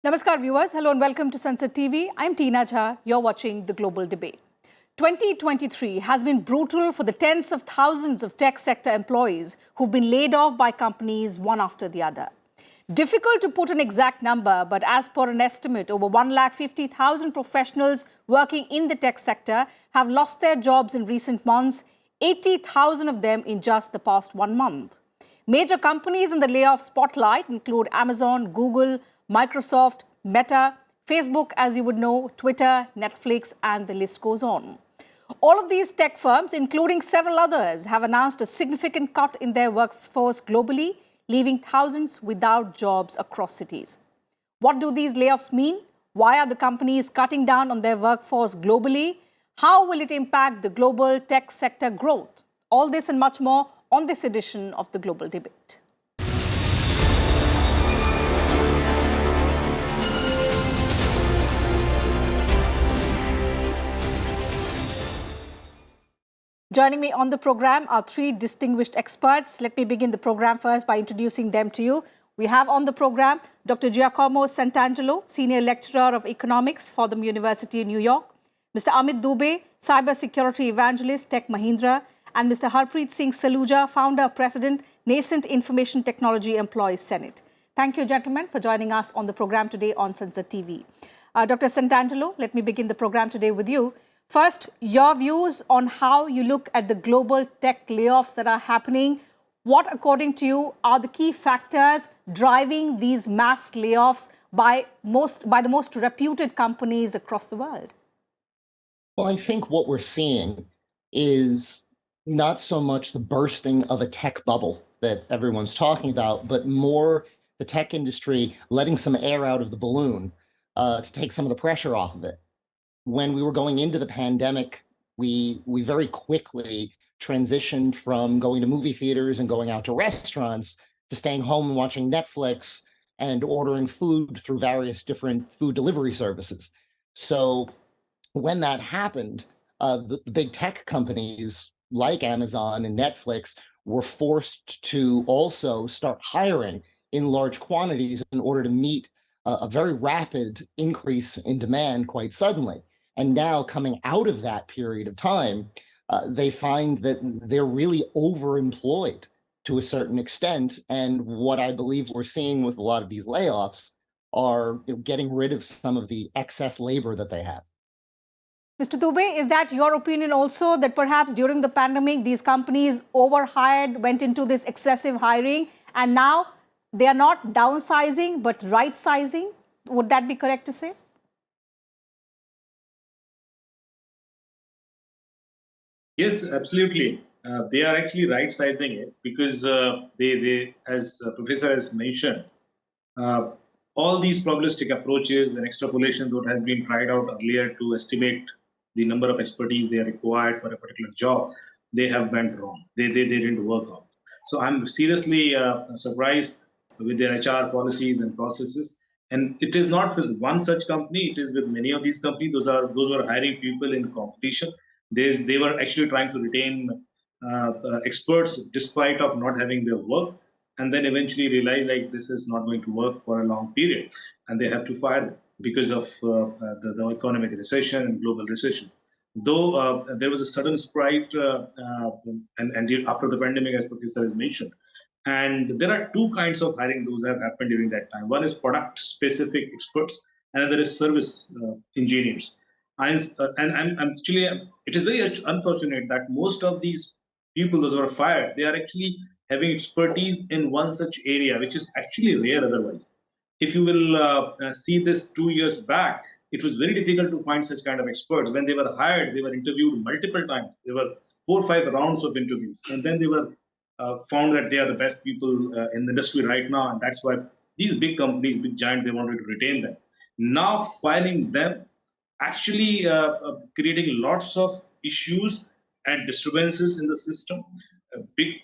Namaskar viewers, hello and welcome to Sansad TV. I'm Teena Jha, you're watching the global debate. 2023 has been brutal for the tens of thousands of tech sector employees who've been laid off by companies one after the other. Difficult to put an exact number, but as per an estimate, over 150,000 professionals working in the tech sector have lost their jobs in recent months, 80,000 of them in just the past 1 month. Major companies in the layoff spotlight include Amazon, Google, Microsoft, Meta, Facebook, as you would know, Twitter, Netflix, and the list goes on. All of these tech firms, including several others, have announced a significant cut in their workforce globally, leaving thousands without jobs across cities. What do these layoffs mean? Why are the companies cutting down on their workforce globally? How will it impact the global tech sector growth? All this and much more on this edition of the Global Debate. Joining me on the program are three distinguished experts. Let me begin the program first by introducing them to you. We have on the program Dr. Giacomo Santangelo, Senior Lecturer of Economics, Fordham University in New York, Mr. Amit Dubey, Cybersecurity Evangelist, Tech Mahindra, and Mr. Harpreet Singh Saluja, Founder, President, Nascent Information Technology Employees Senate. Thank you, gentlemen, for joining us on the program today on Sansad TV. Dr. Santangelo, let me begin the program today with you. First, your views on how you look at the global tech layoffs that are happening. What, according to you, are the key factors driving these mass layoffs by the most reputed companies across the world? Well, I think what we're seeing is not so much the bursting of a tech bubble that everyone's talking about, but more the tech industry letting some air out of the balloon to take some of the pressure off of it. When we were going into the pandemic, we very quickly transitioned from going to movie theaters and going out to restaurants to staying home and watching Netflix and ordering food through various different food delivery services. So when that happened, the big tech companies like Amazon and Netflix were forced to also start hiring in large quantities in order to meet a very rapid increase in demand quite suddenly. And now coming out of that period of time, they find that they're really overemployed to a certain extent. And what I believe we're seeing with a lot of these layoffs are getting rid of some of the excess labor that they have. Mr. Dubey, is that your opinion also, that perhaps during the pandemic, these companies overhired, went into this excessive hiring, and now they are not downsizing, but right-sizing? Would that be correct to say? Yes, absolutely. They are actually right-sizing it because they, as Professor has mentioned, all these probabilistic approaches and extrapolations that has been tried out earlier to estimate the number of expertise they are required for a particular job, they have went wrong. They didn't work out. So I'm seriously surprised with their HR policies and processes. And it is not with one such company; it is with many of these companies. Those were hiring people in competition. They were actually trying to retain experts despite of not having their work, and then eventually realize like this is not going to work for a long period, and they have to fire them because of the economic recession and global recession. Though there was a sudden sprite and after the pandemic, as Professor has mentioned, and there are two kinds of hiring those have happened during that time. One is product-specific experts, another is service engineers. And actually, it is very unfortunate that most of these people, those who are fired, they are actually having expertise in one such area, which is actually rare otherwise. If you will see this 2 years back, it was very difficult to find such kind of experts. When they were hired, they were interviewed multiple times. There were 4 or 5 rounds of interviews, and then they were found that they are the best people in the industry right now, and that's why these big companies, big giants, they wanted to retain them. Now firing them, actually creating lots of issues and disturbances in the system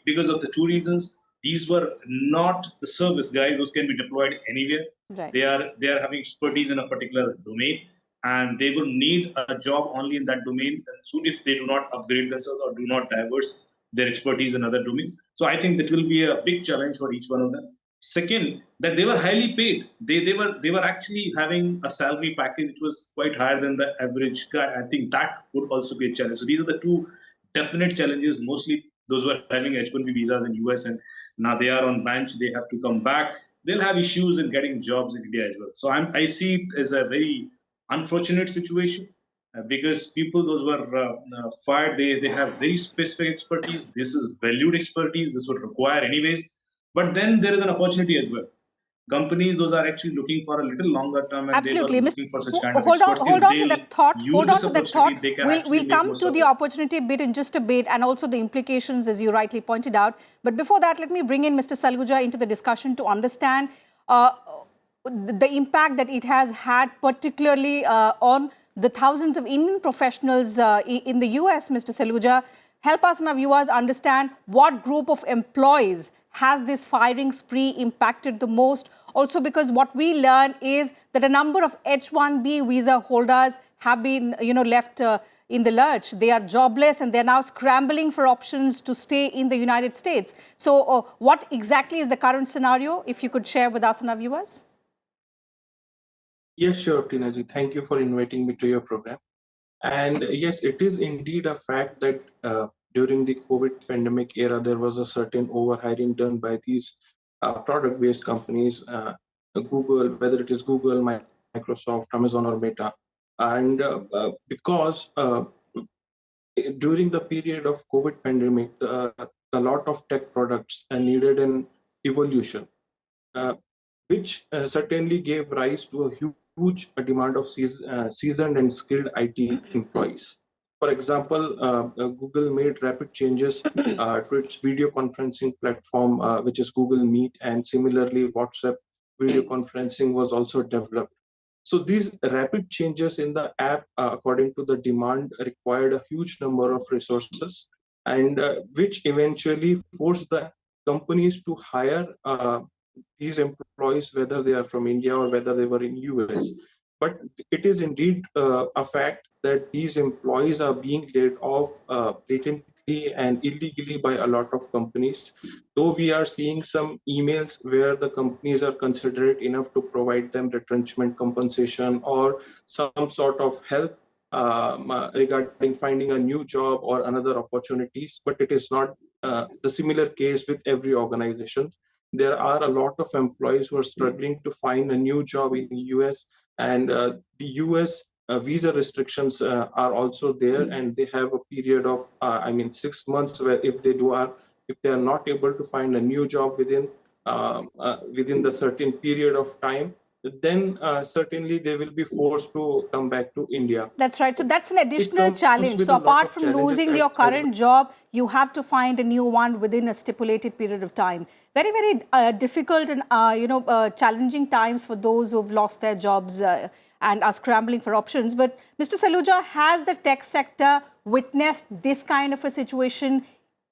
because of the two reasons. These were not the service guys who can be deployed anywhere. Right. They are having expertise in a particular domain, and they will need a job only in that domain. And soon, if they do not upgrade themselves or do not diverse their expertise in other domains, so I think that will be a big challenge for each one of them. Second, that they were highly paid. They were actually having a salary package which was quite higher than the average guy. I think that would also be a challenge. So these are the two definite challenges. Mostly those who are having H-1B visas in US and now they are on bench, they have to come back. They'll have issues in getting jobs in India as well. So I see it as a very unfortunate situation because people those were fired, they have very specific expertise. This is valued expertise. This would require anyways. But then there is an opportunity as well. Companies, those are actually looking for a little longer term and they were Absolutely. looking for such kind of Hold on, experts. hold If on to they'll that thought. use Hold on this to that thought. opportunity, they can We'll actually make come most to of the it. opportunity bit in just a bit and also the implications, as you rightly pointed out. But before that, let me bring in Mr. Saluja into the discussion to understand the impact that it has had, particularly on the thousands of Indian professionals in the US, Mr. Saluja. Help us and our viewers understand what group of employees has this firing spree impacted the most. Also, because what we learn is that a number of H-1B visa holders have been, left in the lurch. They are jobless and they're now scrambling for options to stay in the United States. So what exactly is the current scenario, if you could share with us and our viewers? Yes, sure, Teena Ji. Thank you for inviting me to your program. And yes, it is indeed a fact that during the COVID pandemic era, there was a certain overhiring done by these product-based companies, Google, whether it is Google, Microsoft, Amazon, or Meta. And because during the period of COVID pandemic, a lot of tech products needed an evolution, which certainly gave rise to a huge demand of seasoned and skilled IT employees. For example, Google made rapid changes to its video conferencing platform, which is Google Meet, and similarly, WhatsApp video conferencing was also developed. So these rapid changes in the app, according to the demand, required a huge number of resources, and which eventually forced the companies to hire these employees, whether they are from India or whether they were in US. But it is indeed a fact that these employees are being laid off blatantly and illegally by a lot of companies. Though we are seeing some emails where the companies are considerate enough to provide them retrenchment compensation or some sort of help regarding finding a new job or another opportunities, but it is not the similar case with every organization. There are a lot of employees who are struggling to find a new job in the US, and the US visa restrictions are also there, and they have a period of 6 months where if they are not able to find a new job within the certain period of time, then certainly they will be forced to come back to India. That's right. So that's an additional challenge. So apart from losing your current job, you have to find a new one within a stipulated period of time. Very, very difficult and challenging times for those who've lost their jobs and are scrambling for options. But Mr. Saluja, has the tech sector witnessed this kind of a situation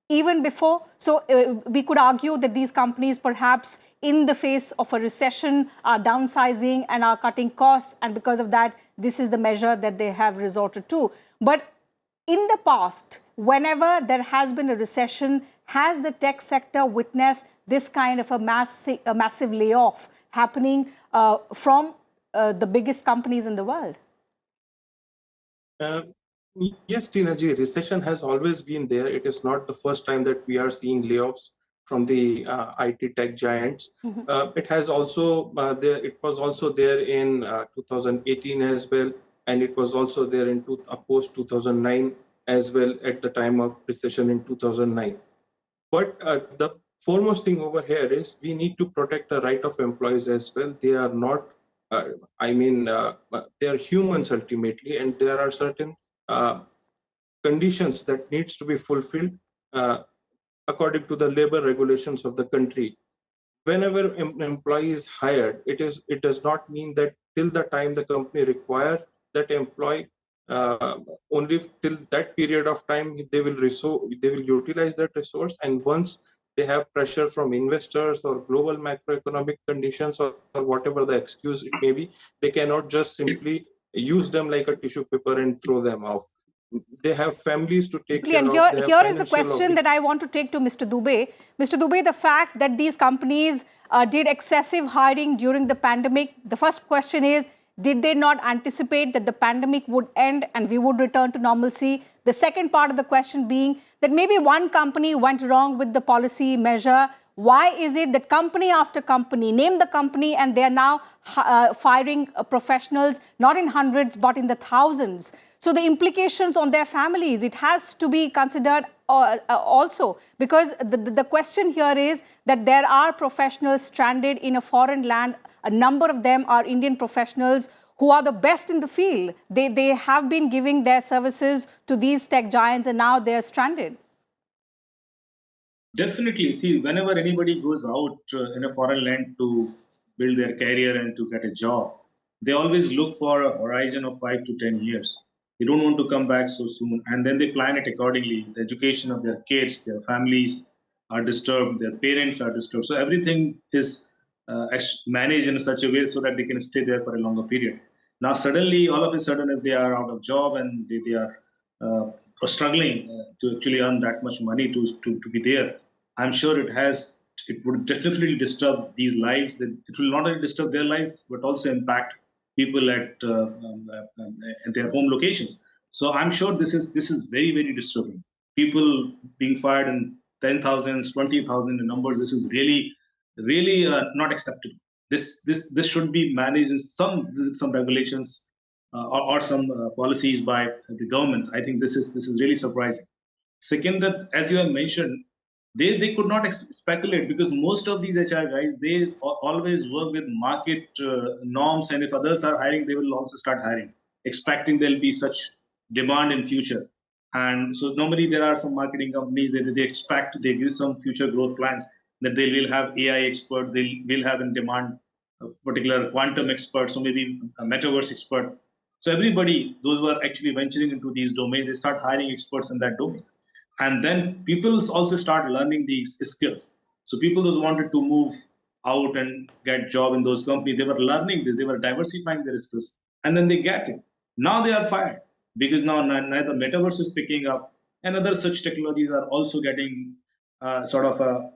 even before? So we could argue that these companies perhaps in the face of a recession are downsizing and are cutting costs, and because of that, this is the measure that they have resorted to. But in the past, whenever there has been a recession, has the tech sector witnessed this kind of a massive layoff happening from the biggest companies in the world? Yes, Teena Ji, recession has always been there. It is not the first time that we are seeing layoffs from the IT tech giants. It has also it was also there in 2018 as well, and it was also there in post 2009 as well at the time of recession in 2009. But the foremost thing over here is we need to protect the right of employees as well. They are not, they are humans ultimately, and there are certain conditions that needs to be fulfilled according to the labor regulations of the country. Whenever an employee is hired, it does not mean that till the time the company require that employee, only till that period of time they will utilize that resource. And once they have pressure from investors or global macroeconomic conditions or whatever the excuse it may be, they cannot just simply use them like a tissue paper and throw them off. they have families to take Exactly. care And of. here, They have here is the financial question that I want to take to Mr. Dubey. Mr. Dubey, the fact that these companies did excessive hiring during the pandemic, the first question is, did they not anticipate that the pandemic would end and we would return to normalcy? The second part of the question being that maybe one company went wrong with the policy measure. Why is it that company after company, name the company, and they are now firing professionals, not in hundreds, but in the thousands? So the implications on their families, it has to be considered also, because the question here is that there are professionals stranded in a foreign land. A number of them are Indian professionals who are the best in the field. They have been giving their services to these tech giants and now they're stranded. Definitely. See, whenever anybody goes out in a foreign land to build their career and to get a job, they always look for a horizon of 5 to 10 years. They don't want to come back so soon, and then they plan it accordingly. The education of their kids, their families are disturbed, their parents are disturbed. So everything is managed in such a way so that they can stay there for a longer period. Now, suddenly, all of a sudden, if they are out of job and they are struggling to actually earn that much money to be there, I'm sure it would definitely disturb these lives. It will not only disturb their lives, but also impact people at their home locations. So I'm sure this is very, very disturbing. People being fired in 10,000s, 20,000 numbers. This is really not acceptable. This should be managed in some regulations or some policies by the governments. I think this is really surprising. Second, that as you have mentioned, they could not speculate, because most of these HR guys, they always work with market norms, and if others are hiring, they will also start hiring, expecting there'll be such demand in future. And so normally there are some marketing companies that they expect, they give some future growth plans, that they will have AI expert, they will have in demand a particular quantum expert, so maybe a metaverse expert. So everybody, those who are actually venturing into these domains, they start hiring experts in that domain. And then people also start learning these skills. So people who wanted to move out and get job in those companies, they were learning this, they were diversifying their skills, and then they get it. Now they are fired, because now neither metaverse is picking up, and other such technologies are also getting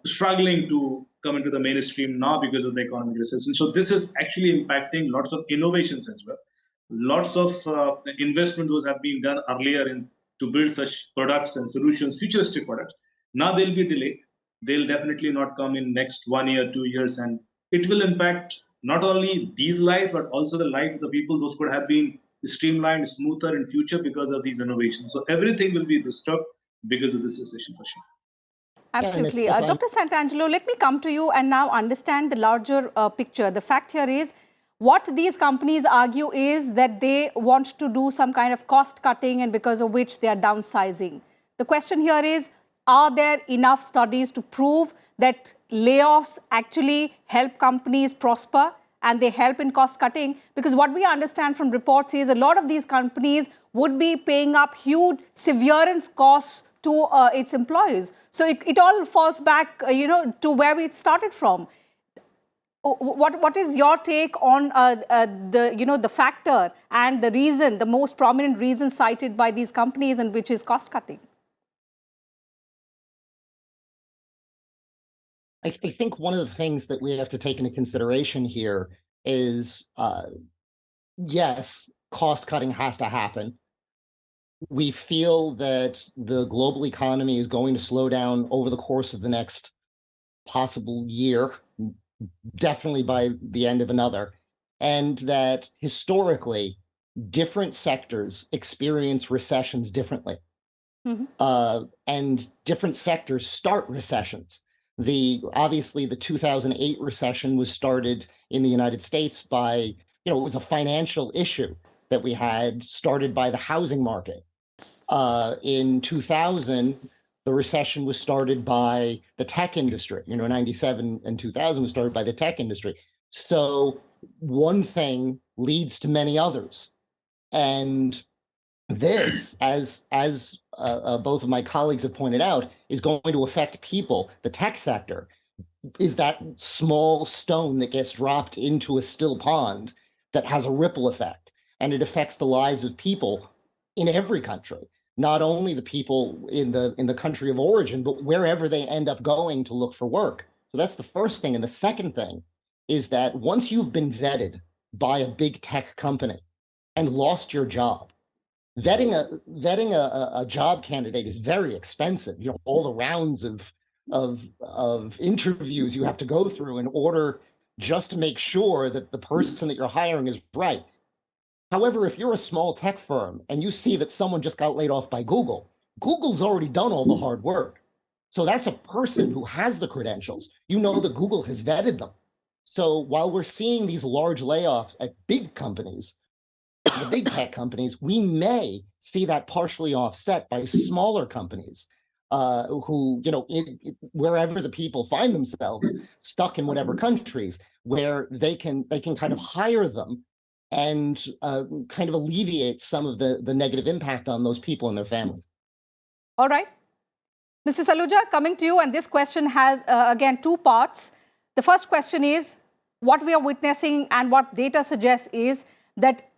struggling to come into the mainstream now because of the economic recession. So this is actually impacting lots of innovations as well. Lots of investment was have been done earlier to build such products and solutions, futuristic products. Now they'll be delayed. They'll definitely not come in next 1 year, 2 years, and it will impact not only these lives but also the life of the people. Those could have been streamlined, smoother in future because of these innovations. So everything will be disturbed because of this recession for sure. Absolutely. Dr. Santangelo, let me come to you and now understand the larger picture. The fact here is, what these companies argue is that they want to do some kind of cost cutting, and because of which they are downsizing. The question here is, are there enough studies to prove that layoffs actually help companies prosper and they help in cost cutting? Because what we understand from reports is a lot of these companies would be paying up huge severance costs to its employees. So it all falls back, to where we started from. What is your take on the factor and the reason, the most prominent reason cited by these companies, and which is cost cutting? I think one of the things that we have to take into consideration here is, yes, cost cutting has to happen. We feel that the global economy is going to slow down over the course of the next possible year, definitely by the end of another, and that historically different sectors experience recessions differently. And different sectors start recessions. Obviously the 2008 recession was started in the United States by, it was a financial issue that we had started by the housing market. In 2000, the recession was started by the tech industry. 97 and 2000 was started by the tech industry. So one thing leads to many others. And this, as both of my colleagues have pointed out, is going to affect people. The tech sector is that small stone that gets dropped into a still pond that has a ripple effect, and it affects the lives of people in every country. not only the people in the country of origin, but wherever they end up going to look for work. So that's the first thing. And the second thing is that once you've been vetted by a big tech company and lost your job, vetting a job candidate is very expensive. You know, all the rounds of interviews you have to go through in order just to make sure that the person that you're hiring is right. However, if you're a small tech firm and you see that someone just got laid off by Google, Google's already done all the hard work. So that's a person who has the credentials. You know that Google has vetted them. So while we're seeing these large layoffs at big companies, the big tech companies, we may see that partially offset by smaller companies who, you know, wherever the people find themselves, stuck in whatever countries, where they can kind of hire them and kind of alleviate some of the negative impact on those people and their families. All right. Mr. Saluja, coming to you, and this question has, again, two parts. The first question is, what we are witnessing and what data suggests is that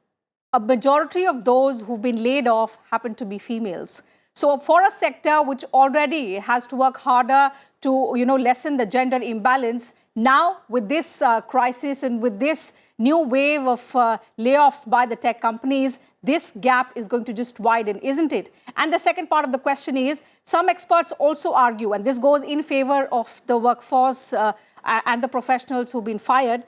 a majority of those who've been laid off happen to be females. So for a sector which already has to work harder to, you know, lessen the gender imbalance, now with this crisis and with this new wave of layoffs by the tech companies, this gap is going to just widen, isn't it? And the second part of the question is, some experts also argue, and this goes in favor of the workforce and the professionals who've been fired.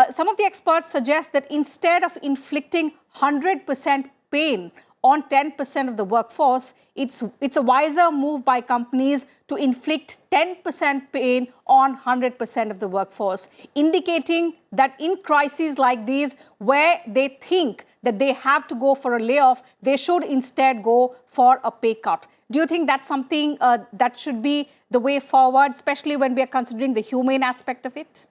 Some of the experts suggest that instead of inflicting 100% pain on 10% of the workforce, it's a wiser move by companies to inflict 10% pain on 100% of the workforce, indicating that in crises like these, where they think that they have to go for a layoff, they should instead go for a pay cut. Do you think that's something that should be the way forward, especially when we are considering the humane aspect of it?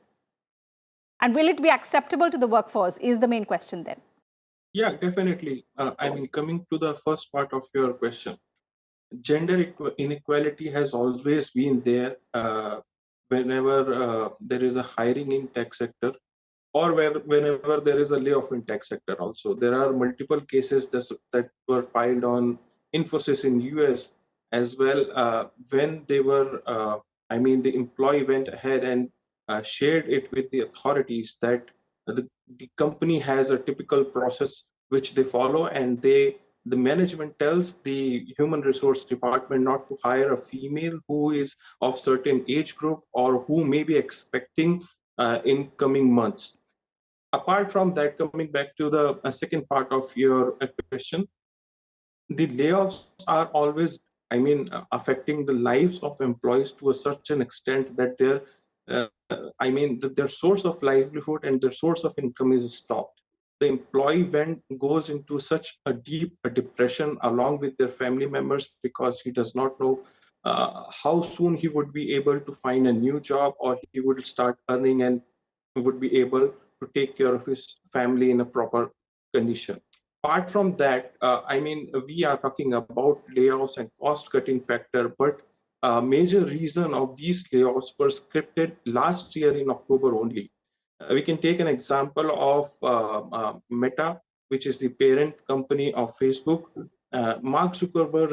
And will it be acceptable to the workforce is the main question then. Yeah, definitely. I mean, coming to the first part of your question, gender inequality has always been there whenever there is a hiring in tech sector, or whenever there is a layoff in tech sector also. There are multiple cases that were filed on Infosys in US as well, when they were, I mean, the employee went ahead and shared it with the authorities that the company has a typical process which they follow, and the management tells the human resource department not to hire a female who is of certain age group or who may be expecting in coming months. Apart from that, coming back to the second part of your question, the layoffs are always, I mean, affecting the lives of employees to a such an extent that their their source of livelihood and their source of income is stopped. The employee goes into such a deep depression along with their family members, because he does not know how soon he would be able to find a new job, or he would start earning and would be able to take care of his family in a proper condition. Apart from that, I mean, we are talking about layoffs and cost-cutting factor, but a major reason of these layoffs were scripted last year in October only. We can take an example of Meta, which is the parent company of Facebook. Mark Zuckerberg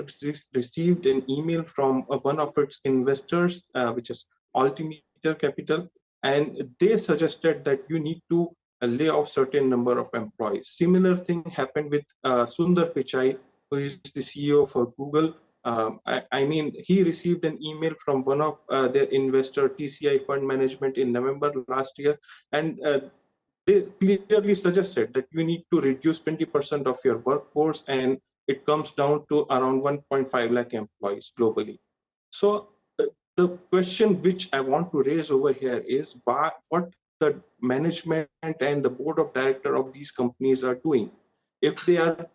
received an email from one of its investors, which is Altimeter Capital, and they suggested that you need to lay off certain number of employees. Similar thing happened with Sundar Pichai, who is the CEO for Google. I mean, he received an email from one of their investor, TCI Fund Management, in November last year, and they clearly suggested that you need to reduce 20% of your workforce, and it comes down to around 1.5 lakh employees globally. So the question which I want to raise over here is what the management and the board of director of these companies are doing. If they are,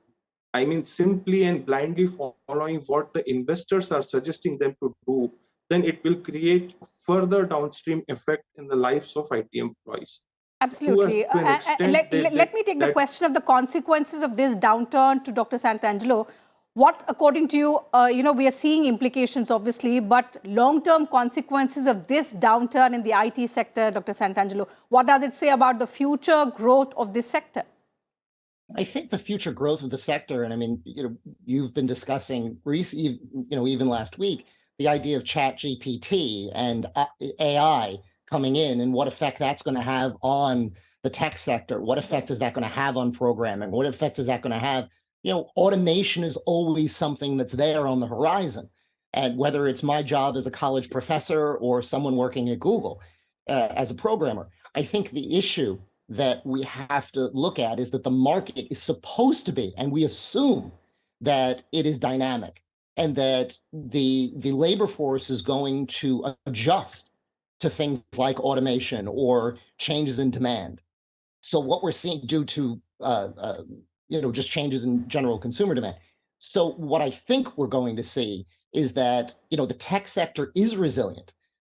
I mean, simply and blindly following what the investors are suggesting them to do, then it will create further downstream effect in the lives of IT employees. Absolutely. Let me take the question of the consequences of this downturn to Dr. Santangelo. What, according to you, we are seeing implications, obviously, but long-term consequences of this downturn in the IT sector, Dr. Santangelo, what does it say about the future growth of this sector? I think the future growth of the sector, and I mean, you've been discussing even last week, the idea of Chat GPT and AI coming in and what effect that's going to have on the tech sector. What effect is that going to have on programming? What effect is that going to have? Automation is always something that's there on the horizon. And whether it's my job as a college professor or someone working at Google as a programmer, I think the issue that we have to look at is that the market is supposed to be, and we assume that it is dynamic and that the labor force is going to adjust to things like automation or changes in demand. So what we're seeing due to just changes in general consumer demand. So what I think we're going to see is that the tech sector is resilient.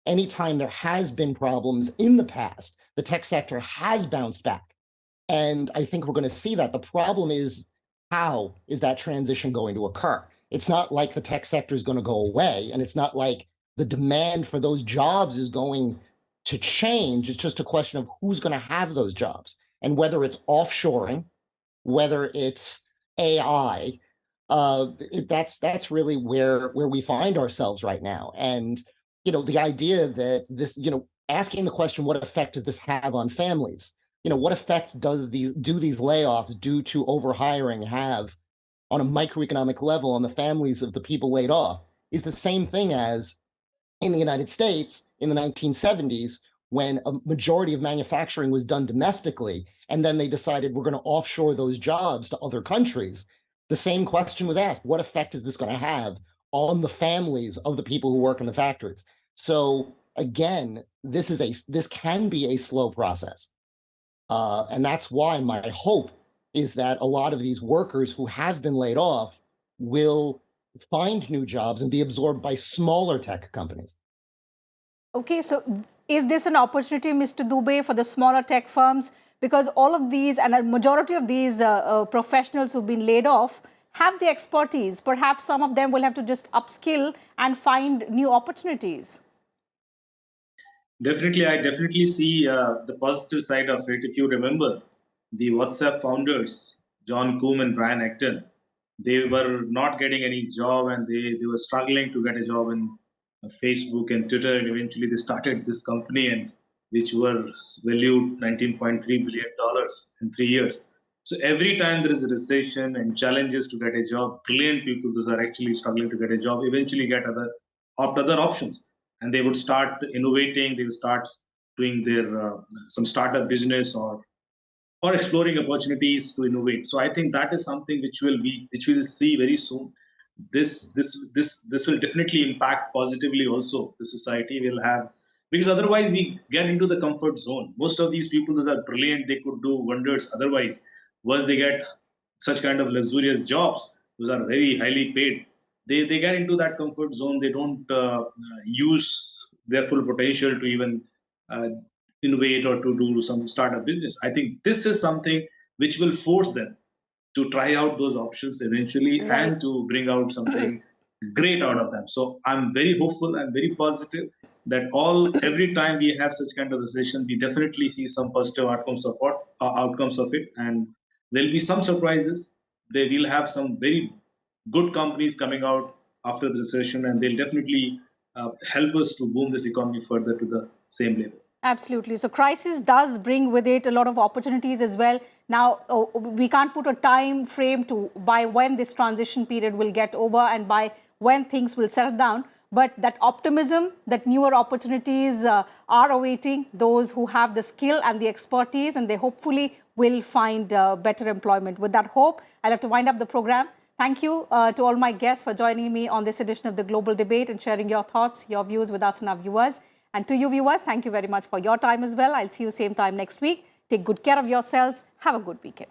Anytime there has been problems in the past, the tech sector has bounced back. And I think we're going to see that. The problem is, how is that transition going to occur? It's not like the tech sector is going to go away, and it's not like the demand for those jobs is going to change. It's just a question of who's going to have those jobs, and whether it's offshoring, whether it's AI. That's really where we find ourselves right now. And the idea that this, asking the question, what effect does this have on families? What effect do these layoffs due to overhiring have on a microeconomic level on the families of the people laid off? Is the same thing as in the United States in the 1970s, when a majority of manufacturing was done domestically, and then they decided we're going to offshore those jobs to other countries. The same question was asked: what effect is this going to have on the families of the people who work in the factories? So again, this can be a slow process. And that's why my hope is that a lot of these workers who have been laid off will find new jobs and be absorbed by smaller tech companies. Okay, so is this an opportunity, Mr. Dubey, for the smaller tech firms? Because all of these, and a majority of these professionals who've been laid off have the expertise. Perhaps some of them will have to just upskill and find new opportunities. Definitely, I definitely see the positive side of it. If you remember, the WhatsApp founders, John Coombe and Brian Acton, they were not getting any job, and they were struggling to get a job in Facebook and Twitter, and eventually they started this company, and which were valued $19.3 billion in 3 years. So every time there is a recession and challenges to get a job, brilliant people, those are actually struggling to get a job, eventually get other options. And they would start innovating, they would start doing their some startup business or exploring opportunities to innovate. So I think that is something which we'll see very soon. This will definitely impact positively also the society will have, because otherwise we get into the comfort zone. Most of these people, those are brilliant, they could do wonders otherwise. Once they get such kind of luxurious jobs, those are very highly paid, they get into that comfort zone. They don't use their full potential to even innovate or to do some startup business. I think this is something which will force them to try out those options eventually, Right. and to bring out something great out of them. So I'm very hopeful and very positive that every time we have such kind of recession, we definitely see some positive outcomes of it, and there'll be some surprises. They will have some very good companies coming out after the recession, and they'll definitely help us to boom this economy further to the same level. Absolutely. So crisis does bring with it a lot of opportunities as well. Now, we can't put a time frame to by when this transition period will get over and by when things will settle down. But that optimism, that newer opportunities are awaiting those who have the skill and the expertise, and they hopefully will find better employment. With that hope, I'll have to wind up the program. Thank you to all my guests for joining me on this edition of the Global Debate and sharing your thoughts, your views with us and our viewers. And to you viewers, thank you very much for your time as well. I'll see you same time next week. Take good care of yourselves. Have a good weekend.